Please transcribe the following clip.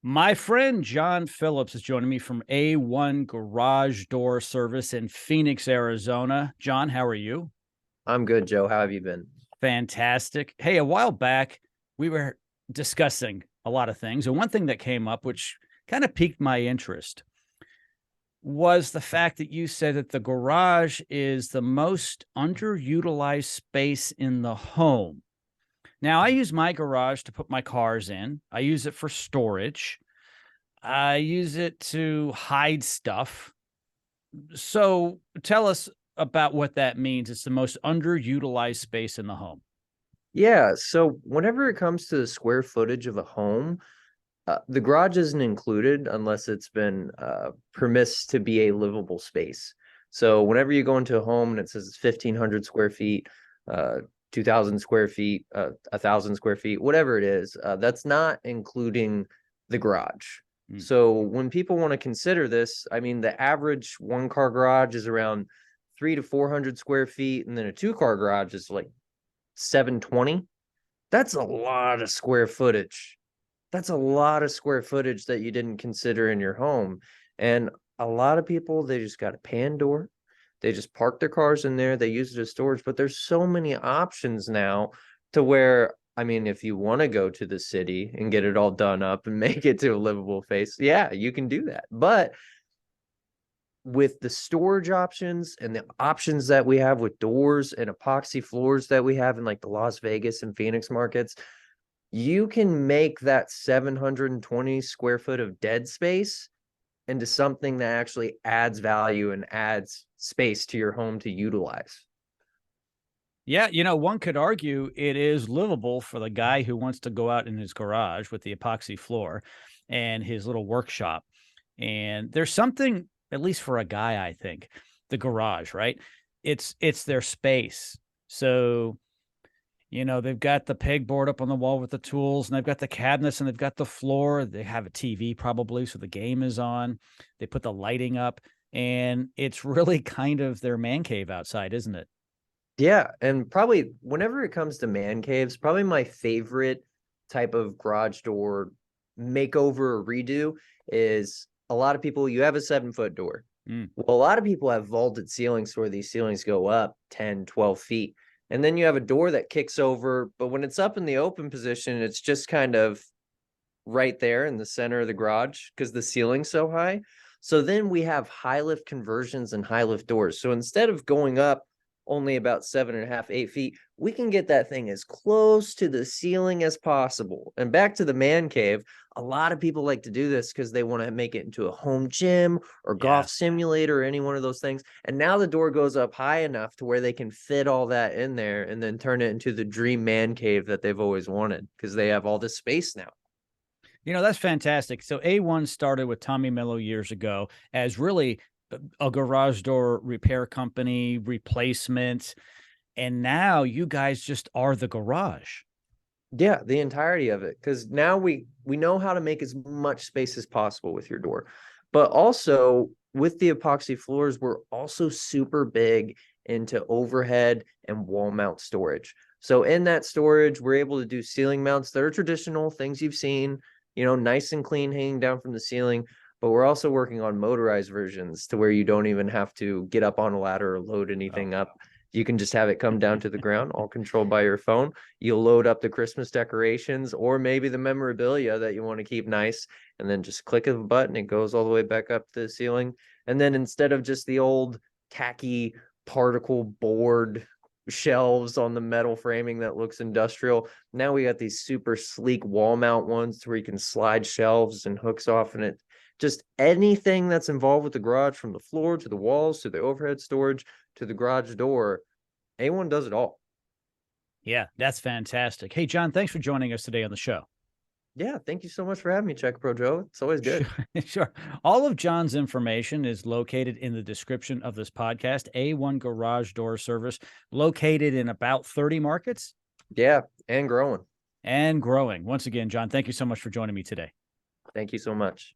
My friend Jon Phillips is joining me from A1 Garage Door Service in Phoenix, Arizona. John, how are you? I'm good, Joe. How have you been? Fantastic. Hey, a while back, we were discussing a lot of things. And one thing that came up, which kind of piqued my interest, was the fact that you said that the garage is the most underutilized space in the home. Now, I use my garage to put my cars in, I use it for storage. I use it to hide stuff. So tell us about what that means. It's the most underutilized space in the home. Yeah, so whenever it comes to the square footage of a home, the garage isn't included unless it's been permissed to be a livable space. So whenever you go into a home and it says it's 1,500 square feet, 2,000 square feet, 1,000 square feet, whatever it is, that's not including the garage. Mm. So when people want to consider this, I mean, the average one car garage is around 300 to 400 square feet, and then a two-car garage is like 720. That's a lot of square footage. That's a lot of square footage that you didn't consider in your home. And a lot of people, they just got a pan door. They just park their cars in there. They use it as storage, but there's so many options now to where, I mean, if you want to go to the city and get it all done up and make it to a livable face, yeah, you can do that. But with the storage options and the options that we have with doors and epoxy floors that we have in like the Las Vegas and Phoenix markets, you can make that 720 square foot of dead space into something that actually adds value and adds space to your home to utilize. Yeah, one could argue it is livable for the guy who wants to go out in his garage with the epoxy floor and his little workshop. And there's something, at least for a guy, I think, the garage, right? It's their space. So they've got the pegboard up on the wall with the tools, and they've got the cabinets, and they've got the floor. They have a TV probably, so the game is on. They put the lighting up, and it's really kind of their man cave outside, isn't it? Yeah, and probably whenever it comes to man caves, probably my favorite type of garage door makeover or redo is a lot of people, you have a 7 foot door. Mm. Well, a lot of people have vaulted ceilings where these ceilings go up 10, 12 feet. And then you have a door that kicks over, but when it's up in the open position, it's just kind of right there in the center of the garage because the ceiling's so high. So then we have high lift conversions and high lift doors. So instead of going up only about 7.5, 8 feet, we can get that thing as close to the ceiling as possible. And back to the man cave, a lot of people like to do this because they want to make it into a home gym or Yeah. golf simulator or any one of those things. And now the door goes up high enough to where they can fit all that in there and then turn it into the dream man cave that they've always wanted because they have all this space now. That's fantastic. So A1 started with Tommy Mello years ago as really a garage door repair company, replacement. And now you guys just are the garage. Yeah, the entirety of it. Because now we know how to make as much space as possible with your door. But also with the epoxy floors, we're also super big into overhead and wall mount storage. So in that storage, we're able to do ceiling mounts that are traditional, things you've seen, nice and clean hanging down from the ceiling. But we're also working on motorized versions to where you don't even have to get up on a ladder or load Oh. anything up. You can just have it come down to the ground, all controlled by your phone. You'll load up the Christmas decorations or maybe the memorabilia that you want to keep nice, and then just click a button. It goes all the way back up to the ceiling. And then instead of just the old tacky particle board shelves on the metal framing that looks industrial, now we got these super sleek wall mount ones where you can slide shelves and hooks off, and it just anything that's involved with the garage, from the floor to the walls to the overhead storage to the garage door, A1 does it all. Yeah, that's fantastic. Hey, John, thanks for joining us today on the show. Yeah, thank you so much for having me, Check Pro Joe. It's always Sure, good. sure. All of John's information is located in the description of this podcast. A1 Garage Door Service, located in about 30 markets Yeah, and growing. and growing. Once again, John, thank you so much for joining me today. Thank you so much.